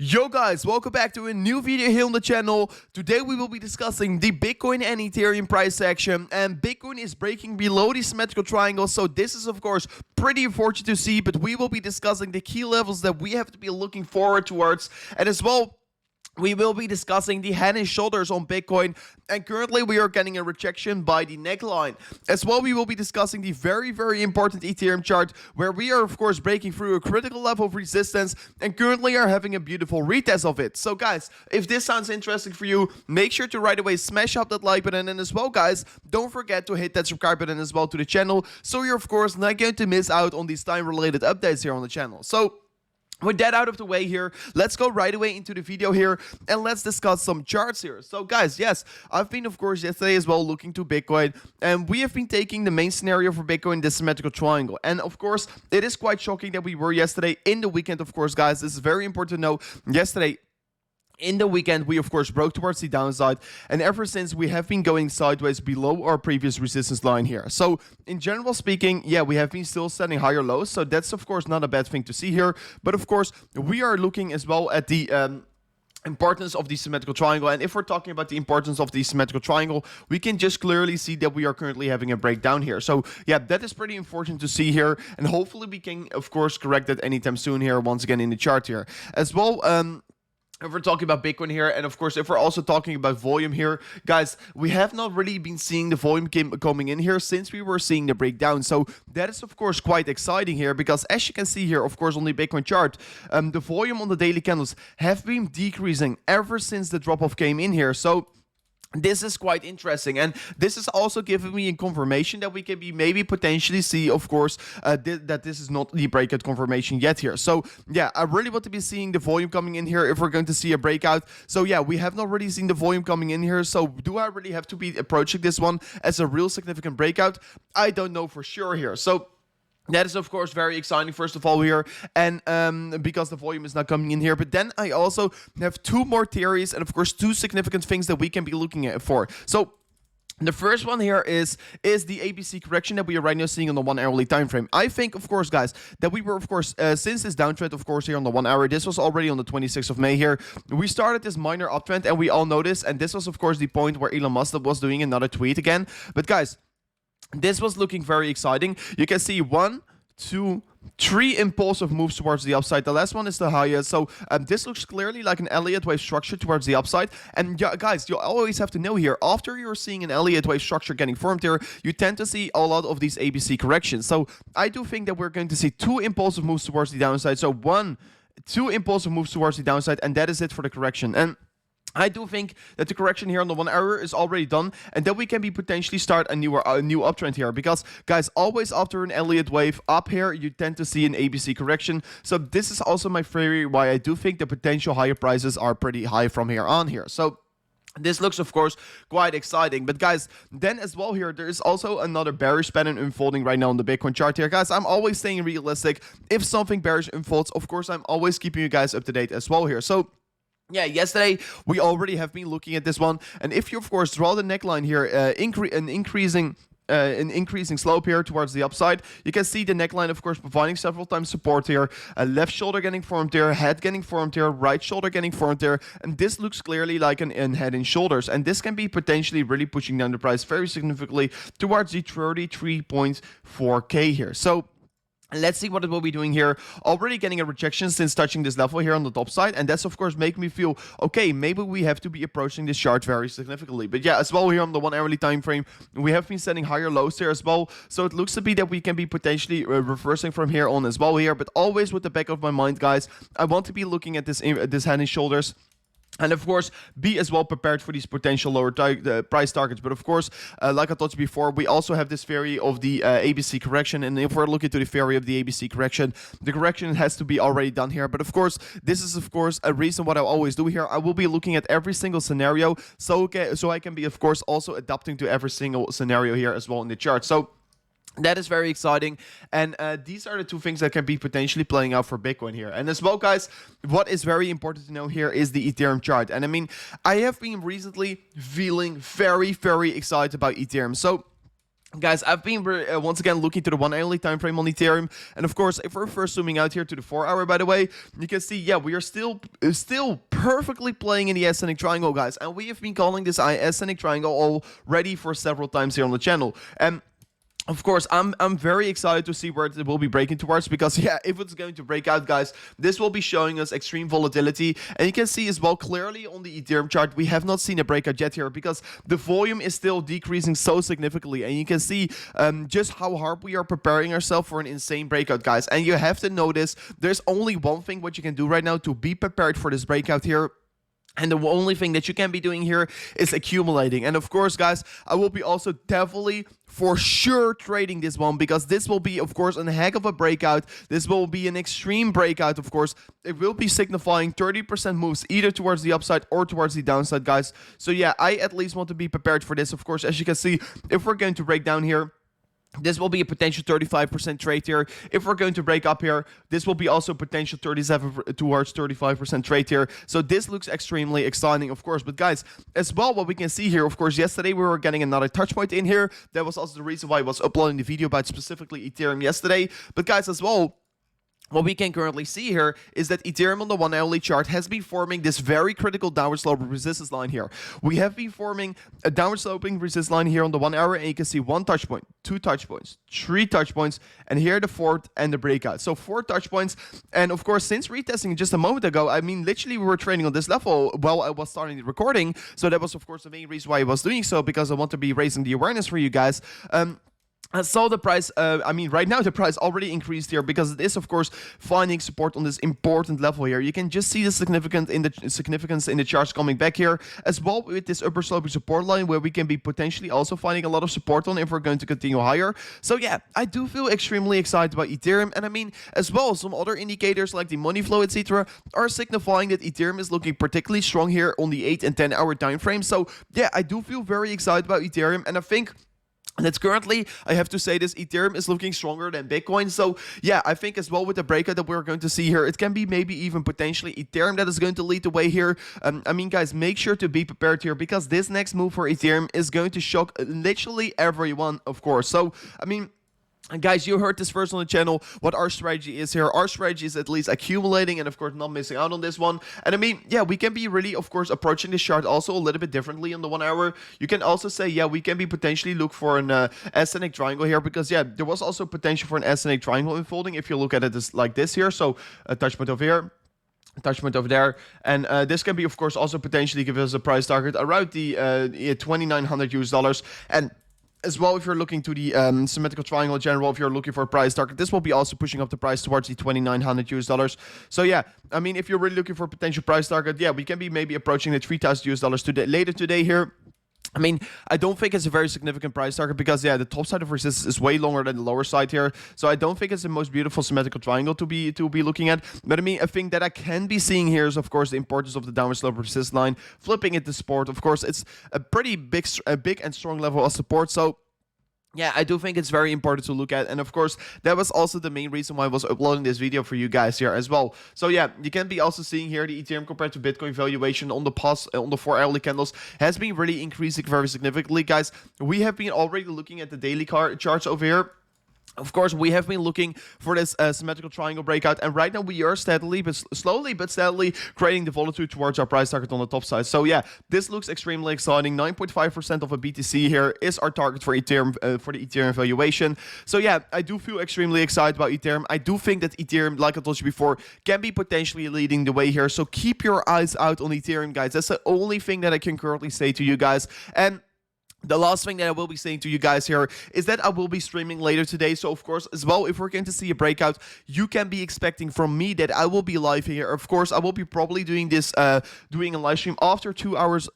Yo guys, welcome back to a new video here on the channel. Today we will be discussing the Bitcoin and Ethereum price action, and Bitcoin is breaking below the symmetrical triangle, so this is of course pretty unfortunate to see, but we will be discussing the key levels that we have to be looking forward towards, and as well we will be discussing the head and shoulders on Bitcoin, and currently we are getting a rejection by the neckline. As well, we will be discussing the very important Ethereum chart, where we are of course breaking through a critical level of resistance and currently are having a beautiful retest of it. So guys, if this sounds interesting for you, make sure to right away smash up that like button, and as well guys, don't forget to hit that subscribe button as well to the channel, so you're of course not going to miss out on these time related updates here on the channel. So with that out of the way here, let's go right away into the video here and let's discuss some charts here. So guys, yes, I've been of course yesterday as well looking to Bitcoin, and we have been taking the main scenario for Bitcoin, the symmetrical triangle. And of course, it is quite shocking that we were yesterday in the weekend, of course guys, this is very important to know. Yesterday in the weekend, we of course broke towards the downside, and ever since we have been going sideways below our previous resistance line here. So in general speaking, yeah, we have been still setting higher lows, so that's of course not a bad thing to see here. But of course, we are looking as well at the importance of the symmetrical triangle, and if we're talking about the importance of the symmetrical triangle, we can just clearly see that we are currently having a breakdown here. So yeah, that is pretty important to see here, and hopefully we can of course correct that anytime soon here once again in the chart here as well. If we're talking about Bitcoin here, and of course if we're also talking about volume here, guys, we have not really been seeing the volume coming in here since we were seeing the breakdown. So that is of course quite exciting here, because as you can see here of course on the Bitcoin chart, the volume on the daily candles have been decreasing ever since the drop-off came in here. So this is quite interesting, and this is also giving me a confirmation that we can be maybe potentially see, of course, that this is not the breakout confirmation yet here. So yeah, I really want to be seeing the volume coming in here if we're going to see a breakout. So yeah, we have not really seen the volume coming in here. So do I really have to be approaching this one as a real significant breakout? I don't know for sure here. So that is of course very exciting first of all here, and because the volume is not coming in here. But then I also have two more theories, and of course two significant things that we can be looking at for. So the first one here is the ABC correction that we are right now seeing on the 1 hourly time frame. I think of course guys that we were of course since this downtrend of course here on the 1 hour, this was already on the 26th of May here, we started this minor uptrend, and we all know this, and this was of course the point where Elon Musk was doing another tweet again. But guys, this was looking very exciting. You can see 1, 2, 3 impulsive moves towards the upside. The last one is the highest. So this looks clearly like an Elliott wave structure towards the upside. And yeah, guys, you always have to know here, after you're seeing an Elliott wave structure getting formed here, you tend to see a lot of these ABC corrections. So I do think that we're going to see 2 impulsive moves towards the downside. So 1, 2 impulsive moves towards the downside, and that is it for the correction. And I do think that the correction here on the 1 hour is already done, and that we can be potentially start a new uptrend here, because guys, always after an Elliott wave up here, you tend to see an ABC correction. So this is also my theory why I do think the potential higher prices are pretty high from here on here. So this looks of course quite exciting. But guys, then as well here, there is also another bearish pattern unfolding right now on the Bitcoin chart here. Guys, I'm always staying realistic. If something bearish unfolds, of course I'm always keeping you guys up to date as well here. So yeah, yesterday we already have been looking at this one, and if you of course draw the neckline here, an increasing slope here towards the upside, you can see the neckline of course providing several times support here, left shoulder getting formed here, head getting formed here, right shoulder getting formed here, and this looks clearly like an head and shoulders, and this can be potentially really pushing down the price very significantly towards the 33.4K here. So let's see what it will be doing here. Already getting a rejection since touching this level here on the top side, and that's of course making me feel okay, maybe we have to be approaching this chart very significantly. But yeah, as well here on the 1 hourly time frame, we have been setting higher lows here as well, so it looks to be that we can be potentially reversing from here on as well here. But always with the back of my mind, guys, I want to be looking at this head and shoulders, and of course, be as well prepared for these potential lower price targets. But of course, like I told you before, we also have this theory of the ABC correction. And if we're looking to the theory of the ABC correction, the correction has to be already done here. But of course, this is of course a reason what I always do here. I will be looking at every single scenario, so I can be of course also adapting to every single scenario here as well in the chart. So that is very exciting, and these are the two things that can be potentially playing out for Bitcoin here. And as well, guys, what is very important to know here is the Ethereum chart. And I mean, I have been recently feeling very excited about Ethereum. So Guys, I've been once again looking to the 1 hourly time frame on Ethereum, and of course, if we're first zooming out here to the 4 hour, by the way, you can see, yeah, we are still perfectly playing in the ascending triangle, guys, and we have been calling this ascending triangle already for several times here on the channel. And of course, I'm very excited to see where it will be breaking towards, because yeah, if it's going to break out, guys, this will be showing us extreme volatility. And you can see as well clearly on the Ethereum chart, we have not seen a breakout yet here, because the volume is still decreasing so significantly. And you can see just how hard we are preparing ourselves for an insane breakout, guys. And you have to notice there's only one thing what you can do right now to be prepared for this breakout here. And the only thing that you can be doing here is accumulating. And of course, guys, I will be also definitely for sure trading this one, because this will be, of course, a heck of a breakout. This will be an extreme breakout, of course. It will be signifying 30% moves either towards the upside or towards the downside, guys. So yeah, I at least want to be prepared for this. Of course, as you can see, if we're going to break down here, this will be a potential 35% trade here. If we're going to break up here, this will be also potential 37 towards 35% trade here. So this looks extremely exciting, of course. But guys, as well, what we can see here, of course, yesterday we were getting another touch point in here. That was also the reason why I was uploading the video about specifically Ethereum yesterday. But guys, as well, what we can currently see here is that Ethereum on the 1 hourly chart has been forming this very critical downward sloping resistance line here. We have been forming a downward sloping resistance line here on the 1 hour, and you can see 1 touch point, 2 touch points, 3 touch points, and here the 4th and the breakout. So 4 touch points, and of course, since retesting just a moment ago, I mean, literally we were trading on this level while I was starting the recording. So that was, of course, the main reason why I was doing so, because I want to be raising the awareness for you guys. I saw the price, I mean, right now the price already increased here, because it is, of course, finding support on this important level here. You can just see the significance in the charts coming back here, as well with this upper sloping support line, where we can be potentially also finding a lot of support on if we're going to continue higher. So yeah, I do feel extremely excited about Ethereum. And I mean, as well, some other indicators like the money flow, etc., are signifying that Ethereum is looking particularly strong here on the 8 and 10 hour time frame. So yeah, I do feel very excited about Ethereum, and I think that's currently, I have to say this, Ethereum is looking stronger than Bitcoin. So yeah, I think as well with the breakout that we're going to see here, it can be maybe even potentially Ethereum that is going to lead the way here. I mean, guys, make sure to be prepared here, because this next move for Ethereum is going to shock literally everyone, of course. So, I mean, and guys, you heard this first on the channel, what our strategy is here. Our strategy is at least accumulating and, of course, not missing out on this one. And I mean, yeah, we can be really, of course, approaching this chart also a little bit differently on the 1 hour. You can also say, yeah, we can be potentially look for an ascending triangle here, because, yeah, there was also potential for an ascending triangle unfolding if you look at it like this here. So a touch point over here, attachment over there, and this can be, of course, also potentially give us a price target around the $2,900 US. And as well, if you're looking to the symmetrical triangle in general, if you're looking for a price target, this will be also pushing up the price towards the $2,900 US. So yeah, I mean, if you're really looking for a potential price target, yeah, we can be maybe approaching the $3,000 US today, later today here. I mean, I don't think it's a very significant price target, because, yeah, the top side of resistance is way longer than the lower side here. So I don't think it's the most beautiful symmetrical triangle to be looking at. But I mean, a thing that I can be seeing here is, of course, the importance of the downward slope resistance line, flipping it to support. Of course, it's a pretty big and strong level of support. So yeah, I do think it's very important to look at. And of course, that was also the main reason why I was uploading this video for you guys here as well. So yeah, you can be also seeing here the Ethereum compared to Bitcoin valuation on the 4 hourly candles has been really increasing very significantly, guys. We have been already looking at the daily charts over here. Of course, we have been looking for this symmetrical triangle breakout, and right now we are slowly but steadily creating the volatility towards our price target on the top side. So yeah, this looks extremely exciting. 9.5% of a BTC here is our target for Ethereum, for the Ethereum valuation. So yeah, I do feel extremely excited about Ethereum. I do think that Ethereum, like I told you before, can be potentially leading the way here. So keep your eyes out on Ethereum, guys. That's the only thing that I can currently say to you guys. And the last thing that I will be saying to you guys here is that I will be streaming later today. So, of course, as well, if we're going to see a breakout, you can be expecting from me that I will be live here. Of course, I will be probably doing this, doing a live stream after 2 hours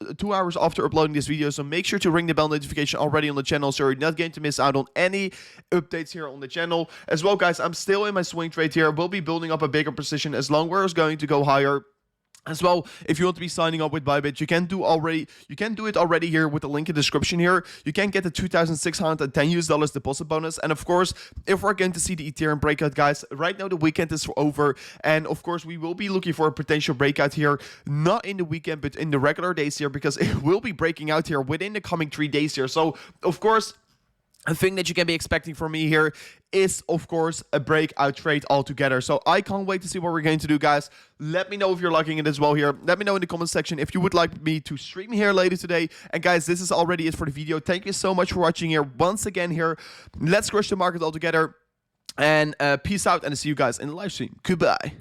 after uploading this video. So make sure to ring the bell notification already on the channel, so you're not going to miss out on any updates here on the channel. As well, guys, I'm still in my swing trade here. We'll be building up a bigger position as long as we're going to go higher. As well, if you want to be signing up with Bybit, you can do it already here with the link in the description here. You can get the $2,610 US deposit bonus. And of course, if we're going to see the Ethereum breakout, guys, right now the weekend is over. And of course, we will be looking for a potential breakout here, not in the weekend, but in the regular days here, because it will be breaking out here within the coming 3 days here. So, of course, the thing that you can be expecting from me here is, of course, a breakout trade altogether. So I can't wait to see what we're going to do, guys. Let me know if you're liking it as well here. Let me know in the comment section if you would like me to stream here later today. And guys, this is already it for the video. Thank you so much for watching here once again here. Let's crush the market altogether. And peace out, and I'll see you guys in the live stream. Goodbye.